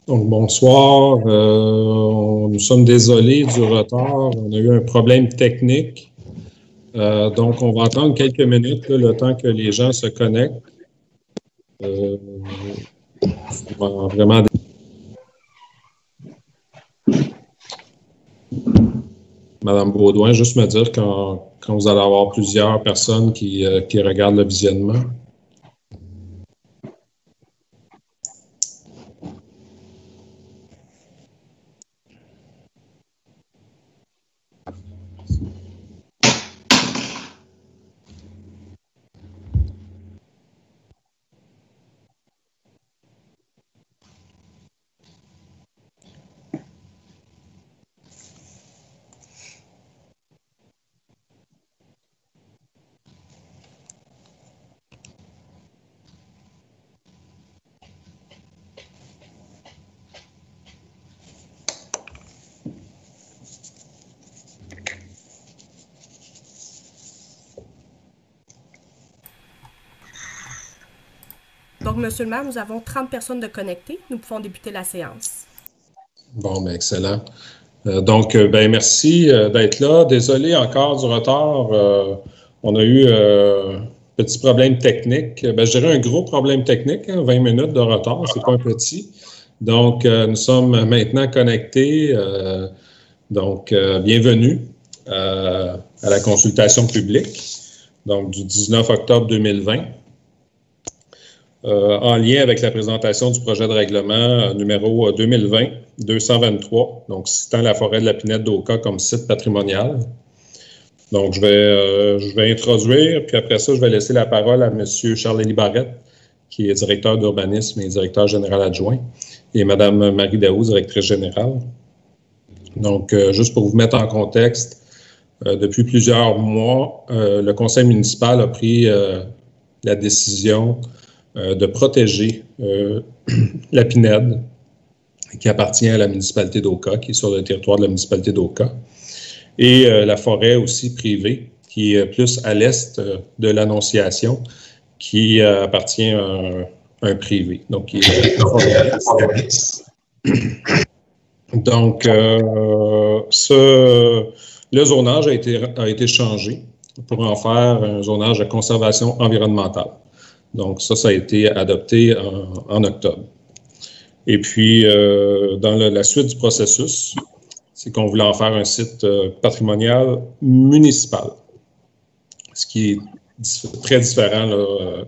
Donc, bonsoir. Nous sommes désolés du retard. On a eu un problème technique. Donc, on va attendre quelques minutes, là, le temps que les gens se connectent. Vraiment. Madame Baudouin, juste me dire quand vous allez avoir plusieurs personnes qui regardent le visionnement. Donc, Monsieur le maire, nous avons 30 personnes de connectées. Nous pouvons débuter la séance. Bon, bien, excellent. Donc, ben, merci d'être là. Désolé encore du retard. On a eu un petit problème technique. Ben, je dirais un gros problème technique, hein, 20 minutes de retard, c'est pas un petit. Donc, nous sommes maintenant connectés. Donc, bienvenue à la consultation publique, donc du 19 octobre 2020. En lien avec la présentation du projet de règlement numéro 2020-223, donc citant la forêt de la Pinette d'Oka comme site patrimonial. Donc, je vais introduire, puis après ça, je vais laisser la parole à M. Charles-Élie Barrette, qui est directeur d'urbanisme et directeur général adjoint, et Mme Marie Daou, directrice générale. Donc, juste pour vous mettre en contexte, depuis plusieurs mois, le conseil municipal a pris la décision de protéger la Pinède, qui appartient à la municipalité d'Oka, qui est sur le territoire de la municipalité d'Oka, et la forêt aussi privée, qui est plus à l'est de l'Annonciation, qui appartient à un privé. Donc, qui est la forêt. Donc, le zonage a été changé pour en faire un zonage de conservation environnementale. Donc, ça a été adopté en octobre. Et puis, dans la suite du processus, c'est qu'on voulait en faire un site patrimonial municipal, ce qui est très différent là,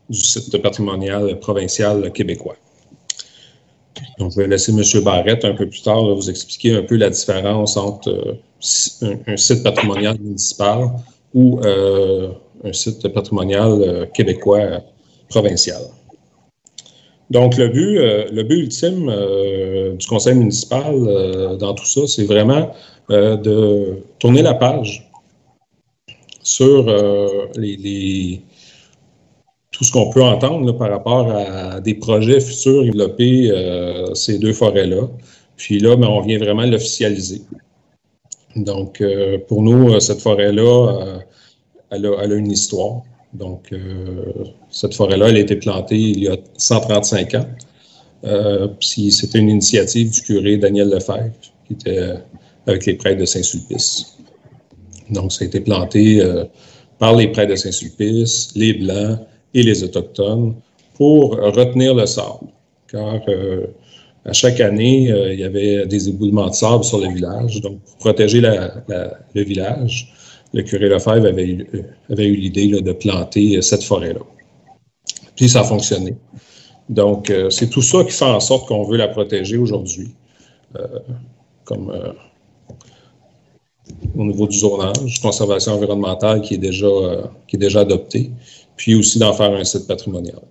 du site patrimonial provincial québécois. Donc, je vais laisser M. Barrette un peu plus tard là, vous expliquer un peu la différence entre un site patrimonial municipal ou un site patrimonial québécois provincial. Donc, le but ultime du conseil municipal dans tout ça, c'est vraiment de tourner la page sur tout ce qu'on peut entendre là, par rapport à des projets futurs développer ces deux forêts-là. Puis là, ben, on vient vraiment l'officialiser. Donc, pour nous, cette forêt-là, elle a une histoire. Donc, cette forêt-là, elle a été plantée il y a 135 ans. Puis c'était une initiative du curé Daniel Lefebvre, qui était avec les prêtres de Saint-Sulpice. Donc, ça a été planté par les prêtres de Saint-Sulpice, les Blancs et les Autochtones pour retenir le sable. Car à chaque année, il y avait des éboulements de sable sur le village. Donc, pour protéger le village, le curé Lefebvre avait eu l'idée de planter cette forêt-là. Puis ça a fonctionné. Donc, c'est tout ça qui fait en sorte qu'on veut la protéger aujourd'hui, comme au niveau du zonage, conservation environnementale qui est déjà adopté, puis aussi d'en faire un site patrimonial.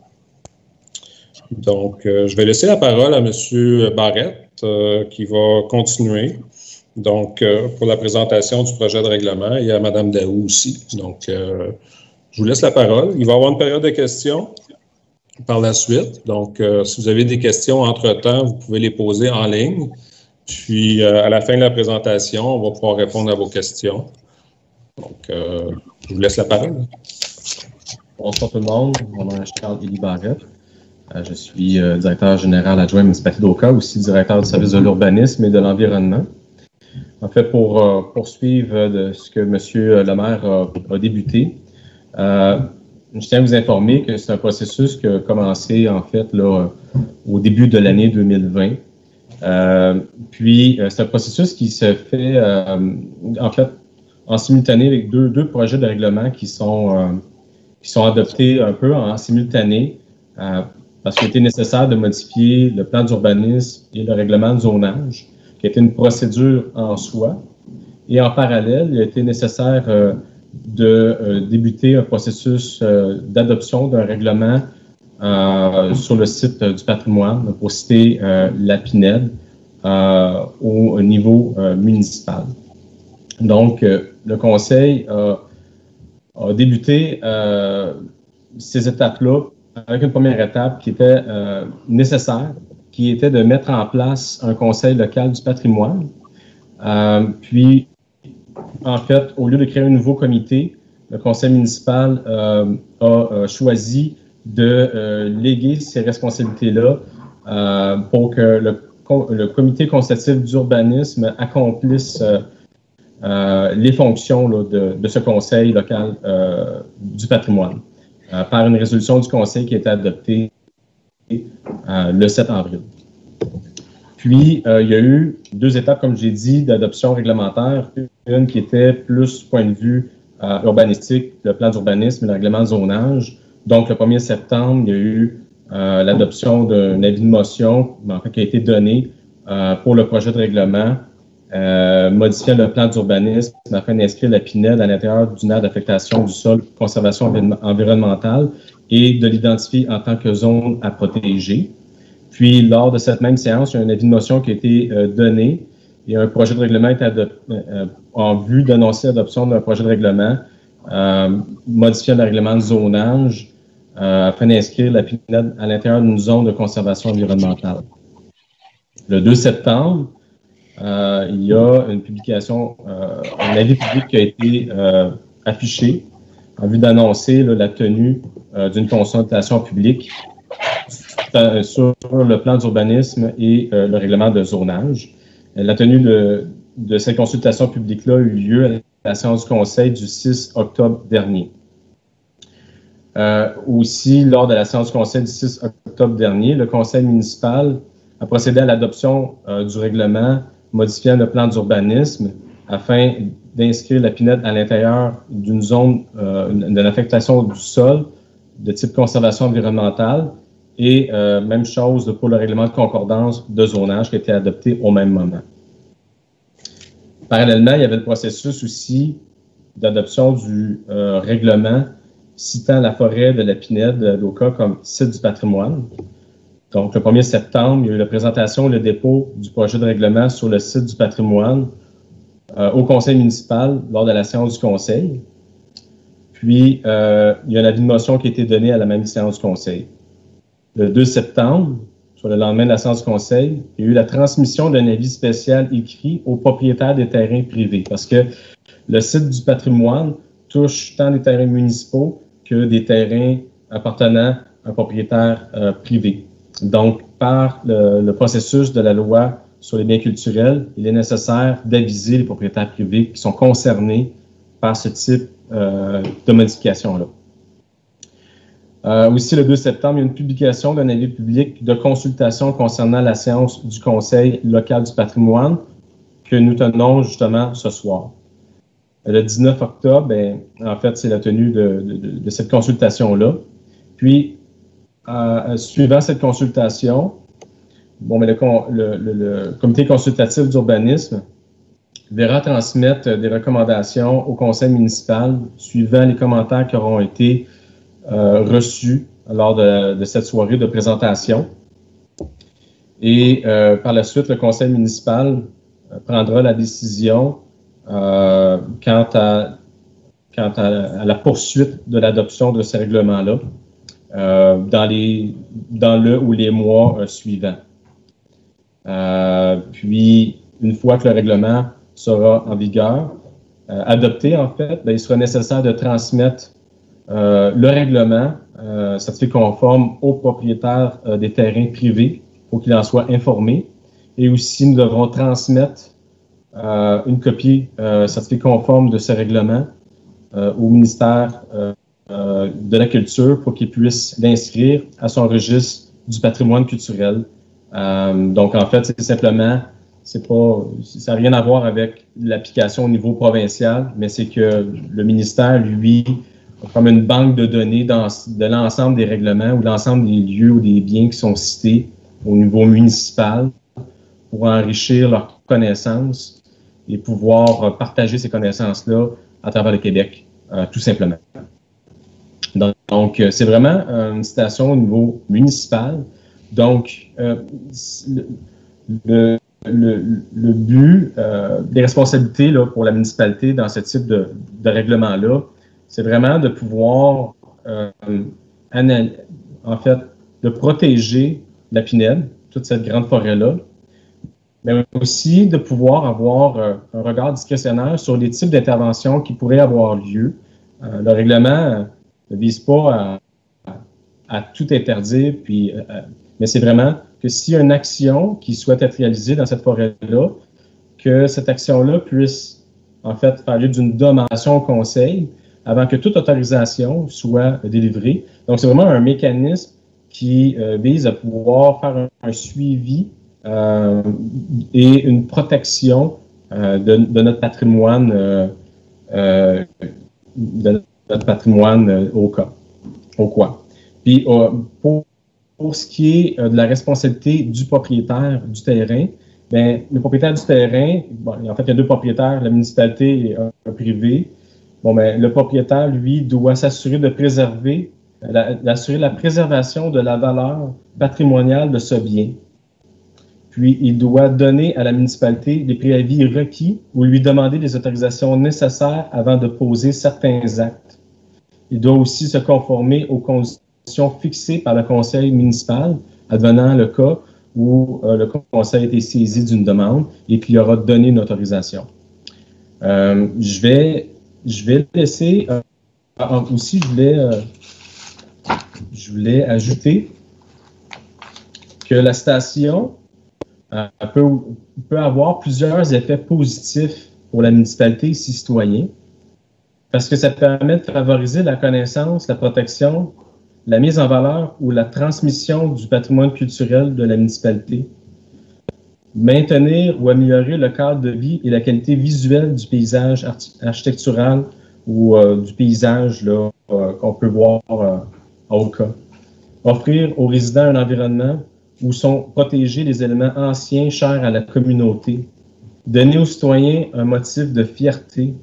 Donc, je vais laisser la parole à M. Barrette, qui va continuer. Donc, pour la présentation du projet de règlement, il y a Mme Daou aussi. Donc, je vous laisse la parole. Il va y avoir une période de questions. par la suite. Donc, si vous avez des questions entre-temps, vous pouvez les poser en ligne. Puis, à la fin de la présentation, on va pouvoir répondre à vos questions. Donc, je vous laisse la parole. Bonsoir tout le monde. Mon nom est Charles-Élie Barrette. Je suis directeur général adjoint de la municipalité d'Oka, aussi directeur du service de l'urbanisme et de l'environnement. En fait, pour poursuivre de ce que M. le maire a débuté, je tiens à vous informer que c'est un processus qui a commencé, en fait, là, au début de l'année 2020. Puis, c'est un processus qui se fait, en fait, en simultané avec deux projets de règlement qui sont adoptés un peu en simultané, parce qu'il était nécessaire de modifier le plan d'urbanisme et le règlement de zonage, qui était une procédure en soi. Et en parallèle, il a été nécessaire de débuter un processus d'adoption d'un règlement sur le site du patrimoine, pour citer la PINED, au niveau municipal. Donc, le Conseil a débuté ces étapes-là avec une première étape qui était nécessaire, qui était de mettre en place un conseil local du patrimoine. Puis, en fait, au lieu de créer un nouveau comité, le conseil municipal a choisi de léguer ces responsabilités-là pour que le comité consultatif d'urbanisme accomplisse les fonctions là, de ce conseil local du patrimoine. Par une résolution du Conseil qui a été adoptée le 7 avril. Puis, il y a eu deux étapes, comme j'ai dit, d'adoption réglementaire. Une qui était plus point de vue urbanistique, le plan d'urbanisme et le règlement de zonage. Donc, le 1er septembre, il y a eu l'adoption d'un avis de motion qui a été donné pour le projet de règlement modifiant le plan d'urbanisme afin d'inscrire la PINED à l'intérieur d'une aire d'affectation du sol, conservation environnementale et de l'identifier en tant que zone à protéger. Puis, lors de cette même séance, il y a un avis de motion qui a été donné et un projet de règlement est en vue d'annoncer l'adoption d'un projet de règlement modifiant le règlement de zonage afin d'inscrire la PINED à l'intérieur d'une zone de conservation environnementale. Le 2 septembre, il y a une publication, un avis public qui a été affiché en vue d'annoncer la tenue d'une consultation publique sur le plan d'urbanisme et le règlement de zonage. La tenue de cette consultation publique-là a eu lieu à la séance du Conseil du 6 octobre dernier. Aussi, lors de la séance du Conseil du 6 octobre dernier, le Conseil municipal a procédé à l'adoption du règlement modifiant le plan d'urbanisme afin d'inscrire la PINED à l'intérieur d'une zone de l'affectation du sol de type conservation environnementale et même chose pour le règlement de concordance de zonage qui a été adopté au même moment. Parallèlement, il y avait le processus aussi d'adoption du règlement citant la forêt de la PINED d'Oka comme site du patrimoine. Donc, le 1er septembre, il y a eu la présentation et le dépôt du projet de règlement sur le site du patrimoine au conseil municipal lors de la séance du conseil. Puis, il y a un avis de motion qui a été donné à la même séance du conseil. Le 2 septembre, sur le lendemain de la séance du conseil, il y a eu la transmission d'un avis spécial écrit aux propriétaires des terrains privés parce que le site du patrimoine touche tant des terrains municipaux que des terrains appartenant à un propriétaire privé. Donc, par le processus de la loi sur les biens culturels, il est nécessaire d'aviser les propriétaires privés qui sont concernés par ce type de modification-là. Aussi, le 2 septembre, il y a une publication d'un avis public de consultation concernant la séance du Conseil local du patrimoine que nous tenons justement ce soir. Le 19 octobre, en fait, c'est la tenue de cette consultation-là. Puis, suivant cette consultation, le comité consultatif d'urbanisme verra transmettre des recommandations au conseil municipal suivant les commentaires qui auront été reçus lors de cette soirée de présentation. Et par la suite, le conseil municipal prendra la décision quant à la poursuite de l'adoption de ces règlements-là dans le ou les mois suivants. Puis, une fois que le règlement sera en vigueur, adopté en fait, il sera nécessaire de transmettre le règlement certifié conforme aux propriétaires des terrains privés pour qu'ils en soient informés. Et aussi, nous devrons transmettre une copie certifiée conforme de ce règlement au ministère de la Culture pour qu'il puisse l'inscrire à son registre du patrimoine culturel. Donc, en fait, c'est simplement, ça n'a rien à voir avec l'application au niveau provincial, mais c'est que le ministère, lui, a comme une banque de données de l'ensemble des règlements ou l'ensemble des lieux ou des biens qui sont cités au niveau municipal pour enrichir leurs connaissances et pouvoir partager ces connaissances-là à travers le Québec, tout simplement. Donc, c'est vraiment une citation au niveau municipal. Donc, le but, les responsabilités là, pour la municipalité dans ce type de règlement-là, c'est vraiment de pouvoir, en fait, de protéger la Pinède, toute cette grande forêt-là, mais aussi de pouvoir avoir un regard discrétionnaire sur les types d'interventions qui pourraient avoir lieu. Le règlement ne vise pas à tout interdire, mais c'est vraiment que s'il y a une action qui souhaite être réalisée dans cette forêt-là, que cette action-là puisse, en fait, faire lieu d'une demande au conseil avant que toute autorisation soit délivrée. Donc, c'est vraiment un mécanisme qui vise à pouvoir faire un suivi et une protection de notre patrimoine au quoi. Puis, pour ce qui est de la responsabilité du propriétaire du terrain, bien, le propriétaire du terrain, en fait, il y a deux propriétaires, la municipalité et un privé. Bon, bien, le propriétaire, lui, doit s'assurer de préserver, d'assurer la préservation de la valeur patrimoniale de ce bien. Puis, il doit donner à la municipalité les préavis requis ou lui demander les autorisations nécessaires avant de poser certains actes. Il doit aussi se conformer aux conditions fixées par le conseil municipal, advenant le cas où le conseil a été saisi d'une demande et qu'il aura donné une autorisation. Je vais laisser... aussi, je voulais ajouter que la citation peut avoir plusieurs effets positifs pour la municipalité et les citoyens, parce que ça permet de favoriser la connaissance, la protection, la mise en valeur ou la transmission du patrimoine culturel de la municipalité, maintenir ou améliorer le cadre de vie et la qualité visuelle du paysage architectural ou du paysage qu'on peut voir à Oka, offrir aux résidents un environnement où sont protégés les éléments anciens chers à la communauté, donner aux citoyens un motif de fierté,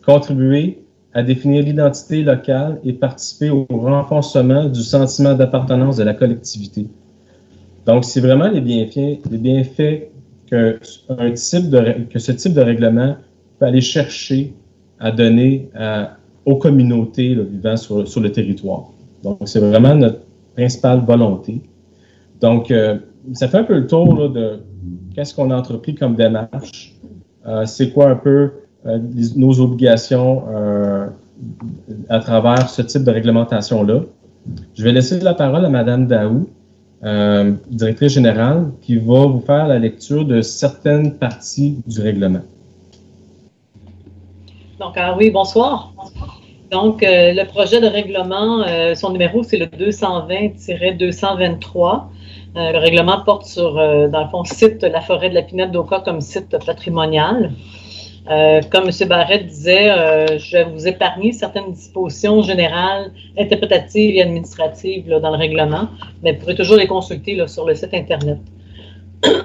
contribuer à définir l'identité locale et participer au renforcement du sentiment d'appartenance de la collectivité. Donc, c'est vraiment les bienfaits que ce type de règlement peut aller chercher à donner aux communautés vivant sur le territoire. Donc, c'est vraiment notre principale volonté. Donc, ça fait un peu le tour de qu'est-ce qu'on a entrepris comme démarche, c'est quoi un peu nos obligations à travers ce type de réglementation-là. Je vais laisser la parole à Mme Daou, directrice générale, qui va vous faire la lecture de certaines parties du règlement. Donc, oui, bonsoir. Donc, le projet de règlement, son numéro, c'est le 220-223. Le règlement porte sur, dans le fond, cite la forêt de la Pinède d'Oka comme site patrimonial. Comme M. Barrette disait, je vais vous épargner certaines dispositions générales, interprétatives et administratives dans le règlement, mais vous pourrez toujours les consulter sur le site Internet.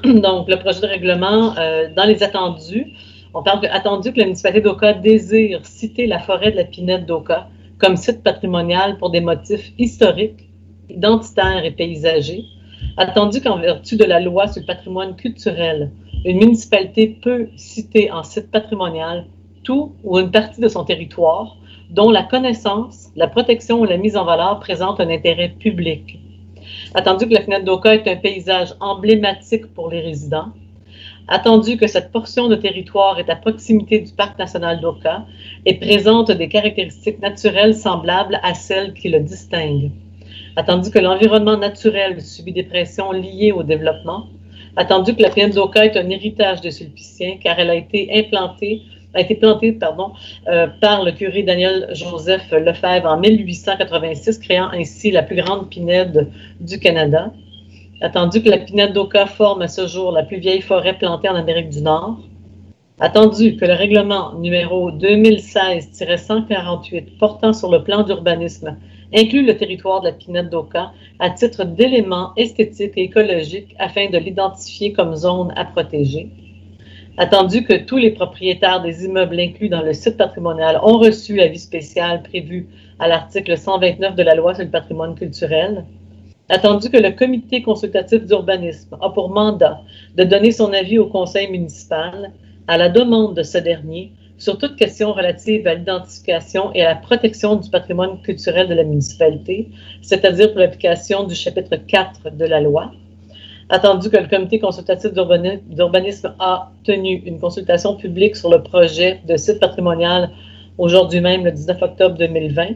Donc, le projet de règlement, dans les attendus, on parle attendu que la municipalité d'Oka désire citer la forêt de la Pinède d'Oka comme site patrimonial pour des motifs historiques, identitaires et paysagers. Attendu qu'en vertu de la loi sur le patrimoine culturel, une municipalité peut citer en site patrimonial tout ou une partie de son territoire dont la connaissance, la protection ou la mise en valeur présentent un intérêt public. Attendu que la fenêtre d'Oka est un paysage emblématique pour les résidents, attendu que cette portion de territoire est à proximité du parc national d'Oka et présente des caractéristiques naturelles semblables à celles qui le distinguent, attendu que l'environnement naturel subit des pressions liées au développement, attendu que la pinède d'Oka est un héritage des Sulpiciens car elle a été plantée par le curé Daniel-Joseph Lefebvre en 1886, créant ainsi la plus grande pinède du Canada. Attendu que la pinède d'Oka forme à ce jour la plus vieille forêt plantée en Amérique du Nord. Attendu que le règlement numéro 2016-148 portant sur le plan d'urbanisme inclut le territoire de la pinède d'Oka à titre d'élément esthétique et écologique afin de l'identifier comme zone à protéger. Attendu que tous les propriétaires des immeubles inclus dans le site patrimonial ont reçu l'avis spécial prévu à l'article 129 de la loi sur le patrimoine culturel. Attendu que le comité consultatif d'urbanisme a pour mandat de donner son avis au conseil municipal à la demande de ce dernier sur toute question relative à l'identification et à la protection du patrimoine culturel de la municipalité, c'est-à-dire pour l'application du chapitre 4 de la loi. Attendu que le comité consultatif d'urbanisme a tenu une consultation publique sur le projet de site patrimonial aujourd'hui même, le 19 octobre 2020.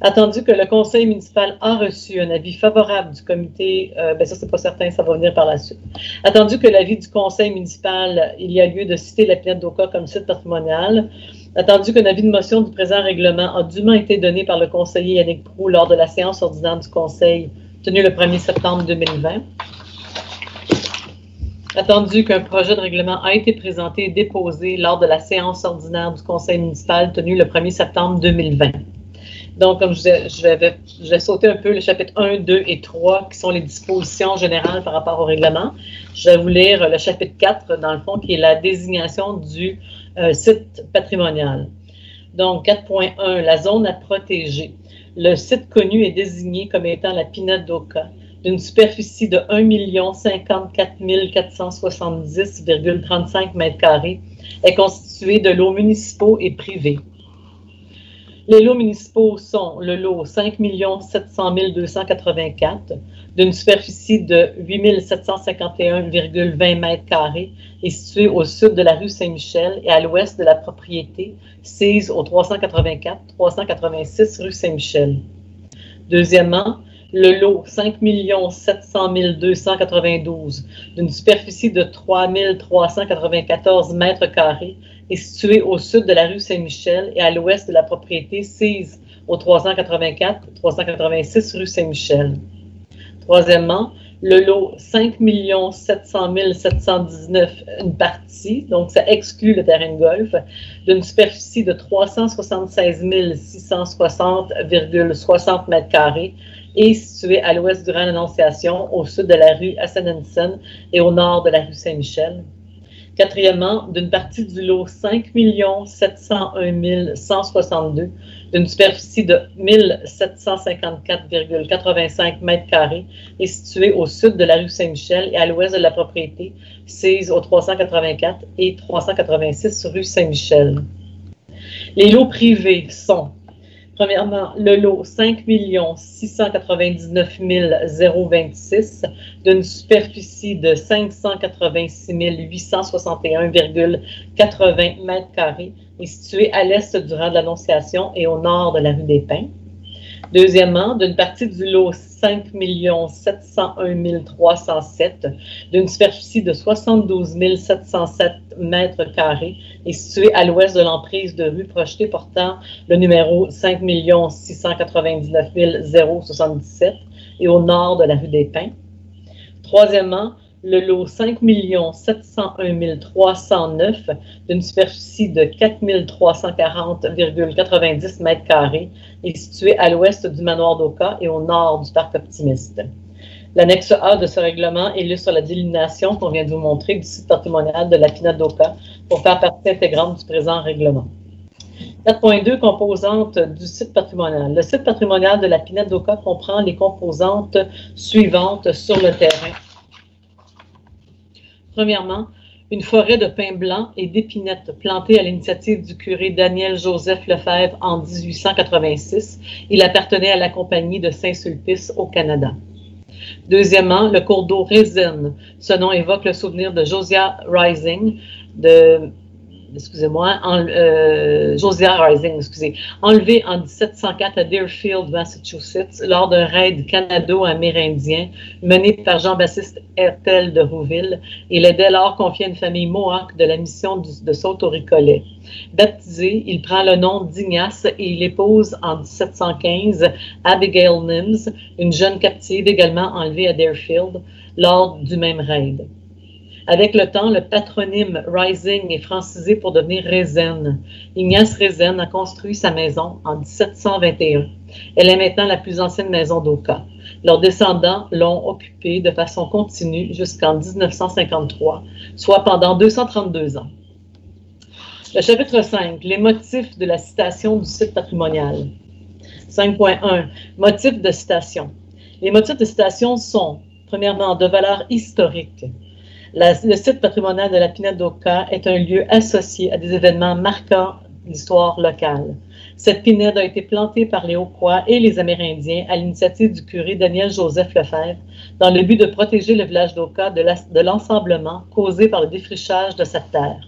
Attendu que le conseil municipal a reçu un avis favorable du comité, ça c'est pas certain, ça va venir par la suite. Attendu que l'avis du conseil municipal, il y a lieu de citer la pinède d'Oka comme site patrimonial. Attendu qu'un avis de motion du présent règlement a dûment été donné par le conseiller Yannick Proulx lors de la séance ordinaire du conseil tenue le 1er septembre 2020. Attendu qu'un projet de règlement a été présenté et déposé lors de la séance ordinaire du conseil municipal tenue le 1er septembre 2020. Donc, comme je vais sauter un peu le chapitre 1, 2 et 3, qui sont les dispositions générales par rapport au règlement. Je vais vous lire le chapitre 4, dans le fond, qui est la désignation du site patrimonial. Donc, 4.1, la zone à protéger. Le site connu est désigné comme étant la pinède d'Oka, d'une superficie de 1 054 470,35 m², est constituée de lots municipaux et privés. Les lots municipaux sont le lot 5 700 284 d'une superficie de 8 751,20 m² et situé au sud de la rue Saint-Michel et à l'ouest de la propriété sise au 384-386 rue Saint-Michel. Deuxièmement, le lot 5 700 292 d'une superficie de 3 394 m² est situé au sud de la rue Saint-Michel et à l'ouest de la propriété sise au 384-386 rue Saint-Michel. Troisièmement, le lot 5 700 719, une partie, donc ça exclut le terrain de golf, d'une superficie de 376 660,60 m² est situé à l'ouest du rang d'Annonciation, au sud de la rue Assenensen et au nord de la rue Saint-Michel. Quatrièmement, d'une partie du lot 5 701 162 d'une superficie de 1 754,85 m² est située au sud de la rue Saint-Michel et à l'ouest de la propriété, sise au 384 et 386 rue Saint-Michel. Les lots privés sont, premièrement, le lot 5 699 026 d'une superficie de 586 861,80 m² est situé à l'est du rang de l'Annonciation et au nord de la rue des Pins. Deuxièmement, d'une partie du lot 5 701 307 d'une superficie de 72 707 m² est situé à l'ouest de l'emprise de rue projetée portant le numéro 5 699 077 et au nord de la rue des Pins. Troisièmement, le lot 5 701 309 d'une superficie de 4 340,90 m² est situé à l'ouest du manoir d'Oka et au nord du parc Optimiste. L'annexe A de ce règlement illustre la délimitation qu'on vient de vous montrer du site patrimonial de la pinède d'Oka pour faire partie intégrante du présent règlement. 4.2, composantes du site patrimonial. Le site patrimonial de la pinède d'Oka comprend les composantes suivantes sur le terrain. Premièrement, Une forêt de pins blancs et d'épinettes plantée à l'initiative du curé Daniel-Joseph Lefebvre en 1886. Il appartenait à la compagnie de Saint-Sulpice au Canada. Deuxièmement, le cours d'eau Raisin. Ce nom évoque le souvenir de Josiah Rising, enlevé en 1704 à Deerfield, Massachusetts, lors d'un raid canado-amérindien mené par Jean-Baptiste Hertel de Rouville. Il est dès lors confié à une famille Mohawk de la mission de Sault-au-Récollet. Baptisé, il prend le nom d'Ignace et il épouse en 1715 Abigail Nims, une jeune captive également enlevée à Deerfield lors du même raid. Avec le temps, le patronyme Rising est francisé pour devenir Raisin. Ignace Raisin a construit sa maison en 1721. Elle est maintenant la plus ancienne maison d'Oka. Leurs descendants l'ont occupée de façon continue jusqu'en 1953, soit pendant 232 ans. Le chapitre 5, les motifs de la citation du site patrimonial. 5.1, motifs de citation. Les motifs de citation sont, premièrement, de valeur historique. Le site patrimonial de la Pinède d'Oka est un lieu associé à des événements marquant l'histoire locale. Cette pinède a été plantée par les Iroquois et les Amérindiens à l'initiative du curé Daniel-Joseph Lefebvre dans le but de protéger le village d'Oka de l'ensablement causé par le défrichage de cette terre.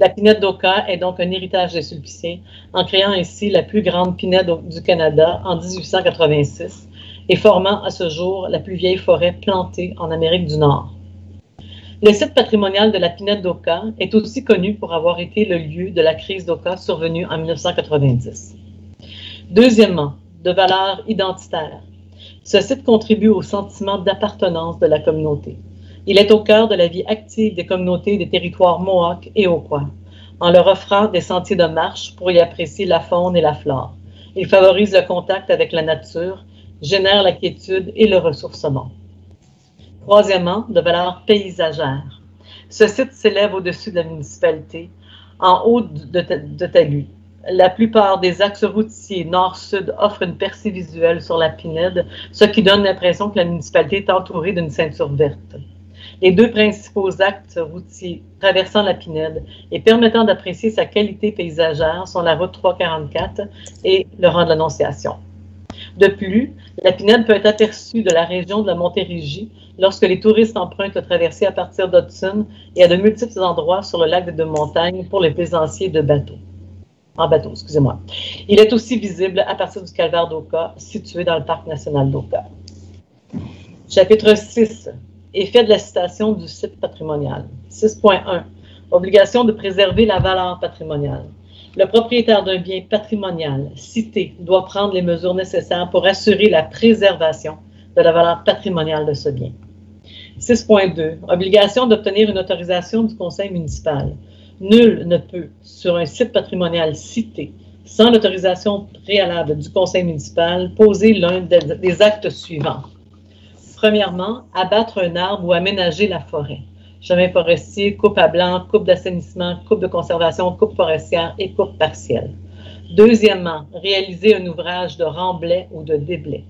La pinède d'Oka est donc un héritage des Sulpiciens, en créant ainsi la plus grande pinède du Canada en 1886 et formant à ce jour la plus vieille forêt plantée en Amérique du Nord. Le site patrimonial de la Pinède d'Oka est aussi connu pour avoir été le lieu de la crise d'Oka survenue en 1990. Deuxièmement, de valeur identitaire. Ce site contribue au sentiment d'appartenance de la communauté. Il est au cœur de la vie active des communautés des territoires Mohawk et Iroquois, en leur offrant des sentiers de marche pour y apprécier la faune et la flore. Il favorise le contact avec la nature, génère la quiétude et le ressourcement. Troisièmement, de valeur paysagère. Ce site s'élève au-dessus de la municipalité, en haut de talus. La plupart des axes routiers nord-sud offrent une percée visuelle sur la Pinède, ce qui donne l'impression que la municipalité est entourée d'une ceinture verte. Les deux principaux axes routiers traversant la Pinède et permettant d'apprécier sa qualité paysagère sont la route 344 et le rang de l'Annonciation. De plus, la Pinède peut être aperçue de la région de la Montérégie lorsque les touristes empruntent le traversée à partir d'Hudson et à de multiples endroits sur le lac des Deux-Montagnes pour les plaisanciers en bateau. Il est aussi visible à partir du calvaire d'Oka, situé dans le parc national d'Oka. Chapitre 6. Effet de la citation du site patrimonial. 6.1. Obligation de préserver la valeur patrimoniale. Le propriétaire d'un bien patrimonial cité doit prendre les mesures nécessaires pour assurer la préservation de la valeur patrimoniale de ce bien. 6.2. Obligation d'obtenir une autorisation du conseil municipal. Nul ne peut, sur un site patrimonial cité, sans l'autorisation préalable du conseil municipal, poser l'un des actes suivants. Premièrement, abattre un arbre ou aménager la forêt. Chemin forestier, coupe à blanc, coupe d'assainissement, coupe de conservation, coupe forestière et coupe partielle. Deuxièmement, réaliser un ouvrage de remblai ou de déblai.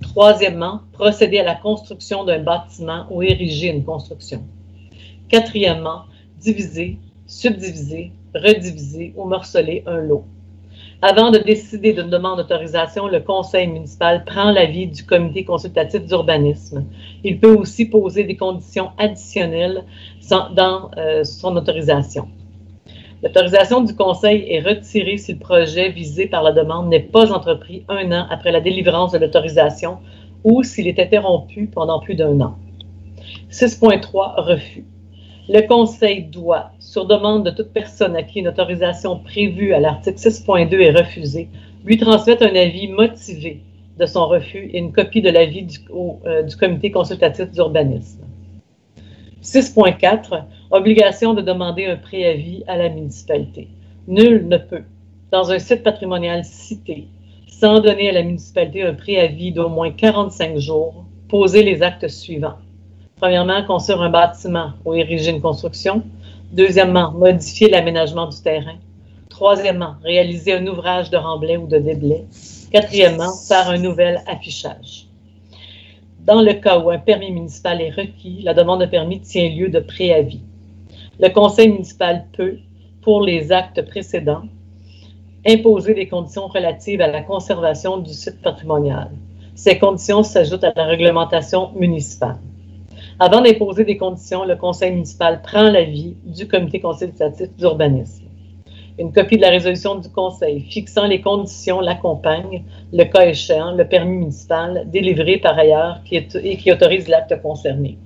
Troisièmement, procéder à la construction d'un bâtiment ou ériger une construction. Quatrièmement, diviser, subdiviser, rediviser ou morceler un lot. Avant de décider d'une demande d'autorisation, le conseil municipal prend l'avis du comité consultatif d'urbanisme. Il peut aussi poser des conditions additionnelles dans son autorisation. L'autorisation du conseil est retirée si le projet visé par la demande n'est pas entrepris 1 an après la délivrance de l'autorisation ou s'il est interrompu pendant plus d'1 an. 6.3. Refus. Le conseil doit, sur demande de toute personne à qui une autorisation prévue à l'article 6.2 est refusée, lui transmettre un avis motivé de son refus et une copie de l'avis du comité consultatif d'urbanisme. 6.4. Obligation de demander un préavis à la municipalité. Nul ne peut, dans un site patrimonial cité, sans donner à la municipalité un préavis d'au moins 45 jours, poser les actes suivants. Premièrement, construire un bâtiment ou ériger une construction. Deuxièmement, modifier l'aménagement du terrain. Troisièmement, réaliser un ouvrage de remblai ou de déblai. Quatrièmement, faire un nouvel affichage. Dans le cas où un permis municipal est requis, la demande de permis tient lieu de préavis. Le conseil municipal peut, pour les actes précédents, imposer des conditions relatives à la conservation du site patrimonial. Ces conditions s'ajoutent à la réglementation municipale. Avant d'imposer des conditions, le conseil municipal prend l'avis du comité consultatif d'urbanisme. Une copie de la résolution du conseil fixant les conditions l'accompagne, le cas échéant, le permis municipal délivré par ailleurs et qui autorise l'acte concerné.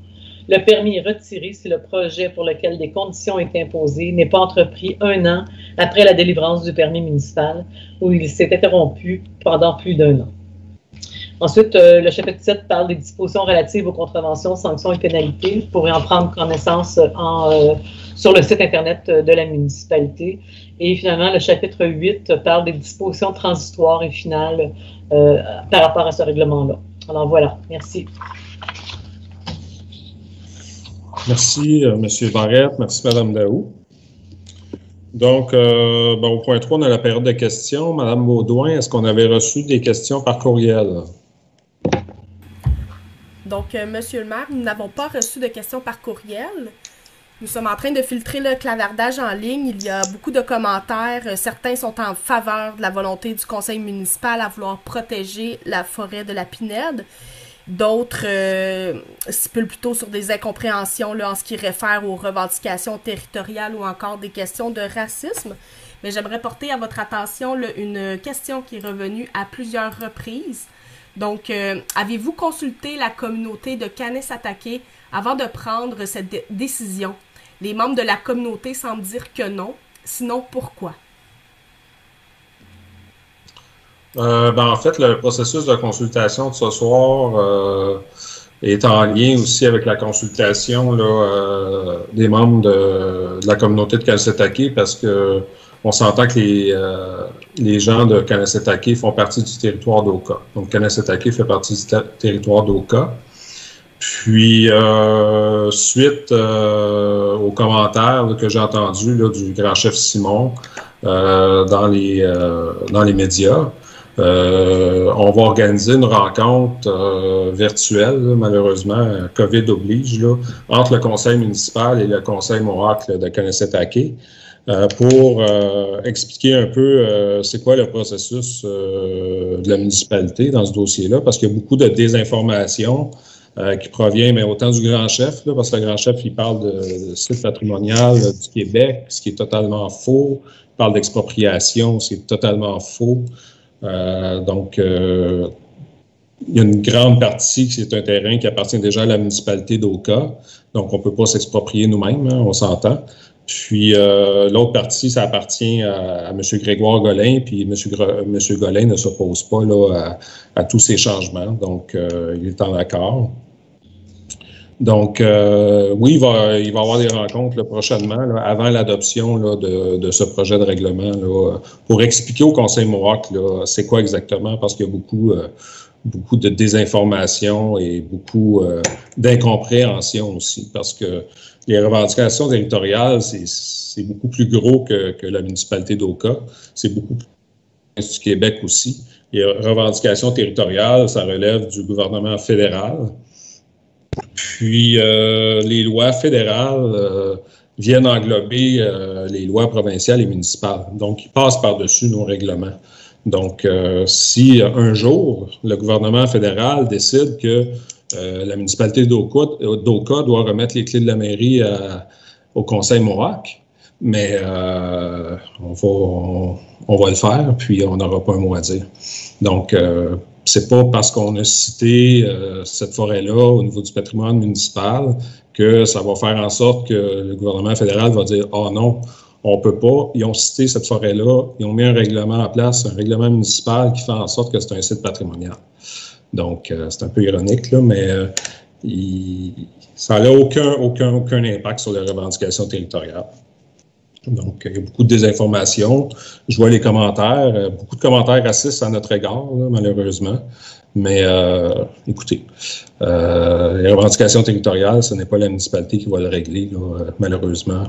Le permis est retiré si le projet pour lequel des conditions ont été imposées n'est pas entrepris 1 an après la délivrance du permis municipal ou il s'est interrompu pendant plus d'1 an. Ensuite, le chapitre 7 parle des dispositions relatives aux contraventions, sanctions et pénalités. Vous pourrez en prendre connaissance sur le site Internet de la municipalité. Et finalement, le chapitre 8 parle des dispositions transitoires et finales par rapport à ce règlement-là. Alors voilà, merci. Merci, M. Barrette. Merci, Mme Daou. Donc, au point 3, on a la période de questions. Mme Baudouin, est-ce qu'on avait reçu des questions par courriel? Donc, Monsieur le maire, nous n'avons pas reçu de questions par courriel. Nous sommes en train de filtrer le clavardage en ligne. Il y a beaucoup de commentaires. Certains sont en faveur de la volonté du conseil municipal à vouloir protéger la forêt de la Pinède. D'autres stipulent plutôt sur des incompréhensions là, en ce qui réfère aux revendications territoriales ou encore des questions de racisme. Mais j'aimerais porter à votre attention là, une question qui est revenue à plusieurs reprises. Donc, avez-vous consulté la communauté de Kanesatake avant de prendre cette décision? Les membres de la communauté semblent dire que non. Sinon, pourquoi? En fait, le processus de consultation de ce soir est en lien aussi avec la consultation là, des membres de la communauté de Kanesatake parce que on s'entend que les gens de Kanesatake font partie du territoire d'Oka. Donc, Kanesatake fait partie du territoire d'Oka. Puis, suite aux commentaires là, que j'ai entendus là, du grand chef Simon dans les médias, on va organiser une rencontre virtuelle, là, malheureusement, COVID oblige, là, entre le conseil municipal et le conseil Mohawk de Kanesatake pour expliquer un peu c'est quoi le processus de la municipalité dans ce dossier-là, parce qu'il y a beaucoup de désinformation qui provient mais autant du grand chef, là, parce que le grand chef, il parle de site patrimonial du Québec, ce qui est totalement faux. Il parle d'expropriation, ce qui est totalement faux. Donc, il y a une grande partie qui est un terrain qui appartient déjà à la municipalité d'Oka. Donc, on ne peut pas s'exproprier nous-mêmes, hein, on s'entend. Puis, l'autre partie, ça appartient à M. Grégoire Golin, puis M. Golin ne s'oppose pas là, à tous ces changements. Donc, il est en accord. Donc, oui, il va y avoir des rencontres là, prochainement, là, avant l'adoption de ce projet de règlement, là, pour expliquer au Conseil Mohawk c'est quoi exactement, parce qu'il y a beaucoup de désinformation et beaucoup d'incompréhension aussi, parce que les revendications territoriales, c'est beaucoup plus gros que la municipalité d'Oka, c'est beaucoup plus du Québec aussi. Les revendications territoriales, ça relève du gouvernement fédéral. Puis, les lois fédérales viennent englober les lois provinciales et municipales. Donc, ils passent par-dessus nos règlements. Donc, si un jour, le gouvernement fédéral décide que la municipalité d'Oka doit remettre les clés de la mairie au Conseil Mohawk, mais on va le faire, puis on n'aura pas un mot à dire. Donc, c'est pas parce qu'on a cité cette forêt-là au niveau du patrimoine municipal que ça va faire en sorte que le gouvernement fédéral va dire « Ah non, on peut pas. » Ils ont cité cette forêt-là, ils ont mis un règlement en place, un règlement municipal qui fait en sorte que c'est un site patrimonial. Donc, c'est un peu ironique, là, mais ça n'a aucun impact sur les revendications territoriales. Donc, il y a beaucoup de désinformation. Je vois les commentaires, beaucoup de commentaires racistes à notre égard, là, malheureusement. Mais écoutez, les revendications territoriales, ce n'est pas la municipalité qui va le régler, là, malheureusement.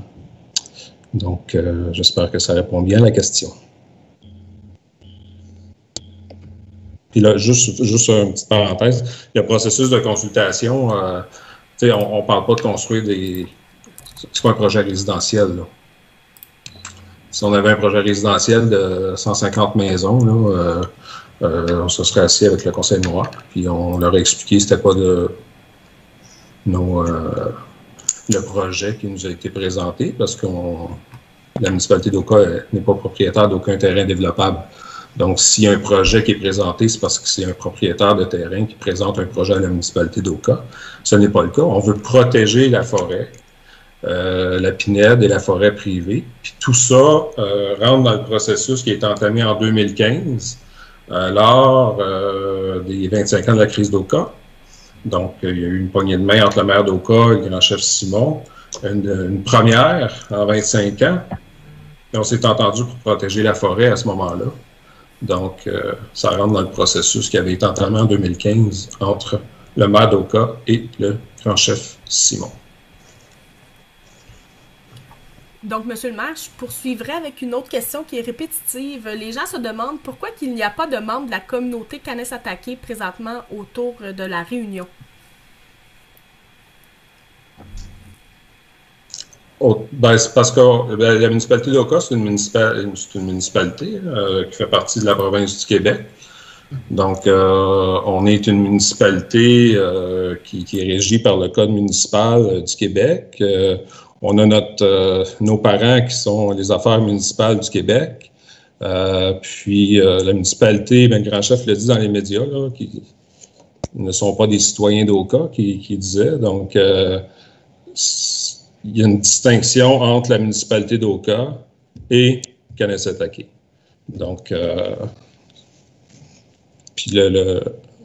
Donc, j'espère que ça répond bien à la question. Puis là, juste une petite parenthèse, le processus de consultation, on ne parle pas de construire c'est pas un projet résidentiel, là. Si on avait un projet résidentiel de 150 maisons, là, on se serait assis avec le Conseil noir, puis on leur a expliqué que c'était pas le projet qui nous a été présenté, parce que la municipalité d'Oka n'est pas propriétaire d'aucun terrain développable. Donc, s'il y a un projet qui est présenté, c'est parce que c'est un propriétaire de terrain qui présente un projet à la municipalité d'Oka. Ce n'est pas le cas. On veut protéger la forêt, la pinède et la forêt privée. Puis tout ça rentre dans le processus qui a été entamé en 2015, lors des 25 ans de la crise d'Oka. Donc, il y a eu une poignée de main entre le maire d'Oka et le grand chef Simon, une première en 25 ans. Et on s'est entendu pour protéger la forêt à ce moment-là. Donc, ça rentre dans le processus qui avait été entamé en 2015 entre le maire d'Oka et le grand chef Simon. Donc, Monsieur le maire, je poursuivrai avec une autre question qui est répétitive. Les gens se demandent pourquoi il n'y a pas de membres de la communauté Kanesatake présentement autour de la réunion. C'est parce que la municipalité d'Oka, c'est une municipalité qui fait partie de la province du Québec. Donc, on est une municipalité qui est régie par le Code municipal du Québec. On a nos parents qui sont les affaires municipales du Québec. Puis, la municipalité, le grand chef l'a dit dans les médias, là, qui ne sont pas des citoyens d'Oka, qui disait. Donc, il y a une distinction entre la municipalité d'Oka et Kanesatake. Donc, puis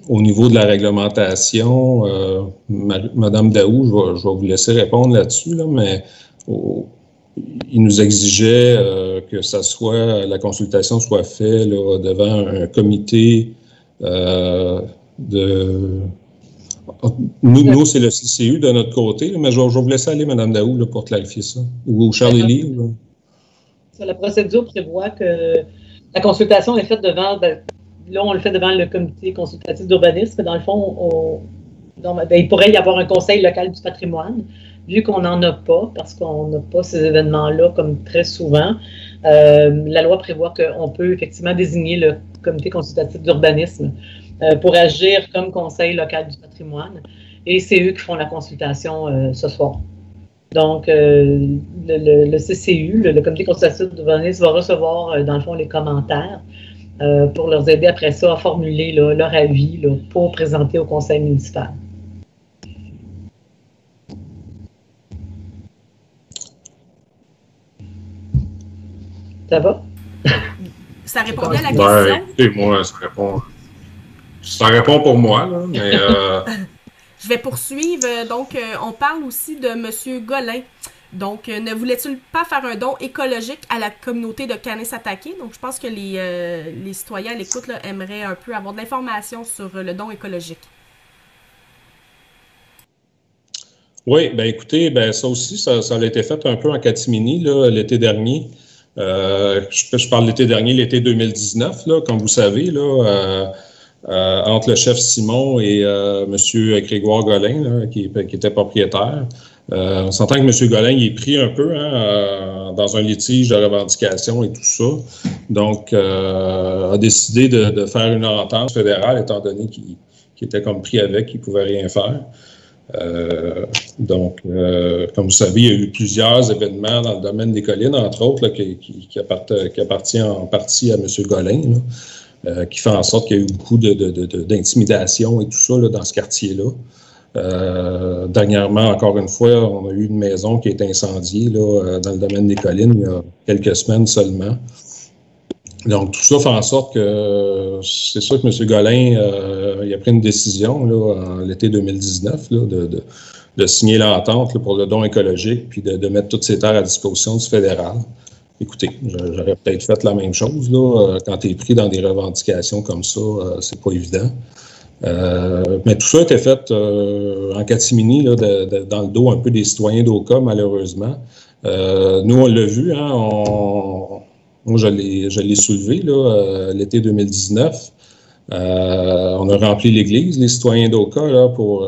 au niveau de la réglementation, Madame Daou, je vais vous laisser répondre là-dessus, là, mais il nous exigeait que la consultation soit faite là, devant un comité Nous, c'est le CCU de notre côté, mais je vais vous laisser aller, Mme Daou, là, pour clarifier ça. Ou Charles-Élie. La procédure prévoit que la consultation est faite devant, là, on le fait devant le comité consultatif d'urbanisme. Dans le fond, il pourrait y avoir un conseil local du patrimoine. Vu qu'on n'en a pas, parce qu'on n'a pas ces événements-là comme très souvent, la loi prévoit qu'on peut effectivement désigner le comité consultatif d'urbanisme pour agir comme conseil local du patrimoine. Et c'est eux qui font la consultation ce soir. Donc, le CCU, le comité consultatif d'urbanisme, va recevoir, dans le fond, les commentaires pour leur aider après ça à formuler leur avis pour présenter au conseil municipal. Ça va? Ça répondait à la question? Ouais, écoutez, moi, ça répond pour moi, là, mais... Je vais poursuivre. Donc, on parle aussi de M. Golin. Donc, ne voulait-il pas faire un don écologique à la communauté de Kanesatake? Donc, je pense que les citoyens à l'écoute aimeraient un peu avoir de l'information sur le don écologique. Oui, bien écoutez, ça aussi, ça a été fait un peu en catimini l'été dernier. Je parle l'été dernier, l'été 2019, là, comme vous savez, là, entre le chef Simon et M. Grégoire Golin, là, qui était propriétaire. On s'entend que M. Golin il est pris un peu dans un litige de revendication et tout ça. Donc, a décidé de faire une entente fédérale, étant donné qu'il était comme pris avec, qu'il ne pouvait rien faire. Donc, comme vous savez, il y a eu plusieurs événements dans le domaine des collines, entre autres, là, qui appartient en partie à M. Golin, là, qui fait en sorte qu'il y a eu beaucoup d'intimidation et tout ça là, dans ce quartier-là. Dernièrement, encore une fois, on a eu une maison qui a été incendiée là, dans le domaine des collines il y a quelques semaines seulement. Donc, tout ça fait en sorte que c'est sûr que M. Golin il a pris une décision là, en l'été 2019 là, de signer l'entente pour le don écologique puis de mettre toutes ces terres à disposition du fédéral. Écoutez, j'aurais peut-être fait la même chose. Là, quand tu es pris dans des revendications comme ça, c'est pas évident. Mais tout ça a été fait en catimini, là, dans le dos un peu des citoyens d'Oka, malheureusement. Nous, on l'a vu, hein, moi, je l'ai soulevé l'été 2019. On a rempli l'église, les citoyens d'Oka, là, pour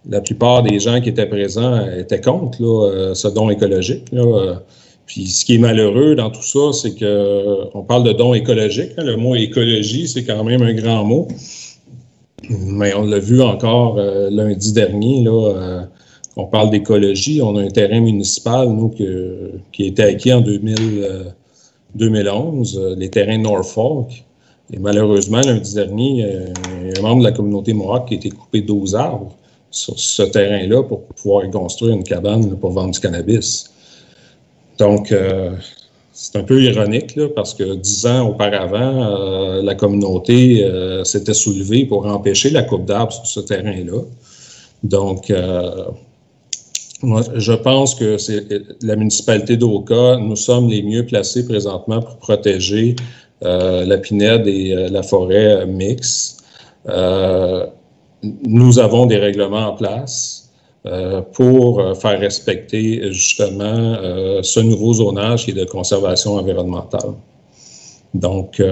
la plupart des gens qui étaient présents étaient contre ce don écologique. Puis ce qui est malheureux dans tout ça, c'est qu'on parle de don écologique. Le mot écologie, c'est quand même un grand mot. Mais on l'a vu encore lundi dernier, on parle d'écologie. On a un terrain municipal, nous, qui a été acquis en 2011, les terrains Norfolk. Et malheureusement, lundi dernier, il y a un membre de la communauté Mohawk qui a été coupé 12 arbres sur ce terrain-là pour pouvoir construire une cabane pour vendre du cannabis. Donc, c'est un peu ironique parce que 10 ans auparavant, la communauté s'était soulevée pour empêcher la coupe d'arbres sur ce terrain-là. Donc, moi, je pense que c'est la municipalité d'Oka, nous sommes les mieux placés présentement pour protéger la pinède et la forêt mixte. Nous avons des règlements en place pour faire respecter justement ce nouveau zonage qui est de conservation environnementale. Donc,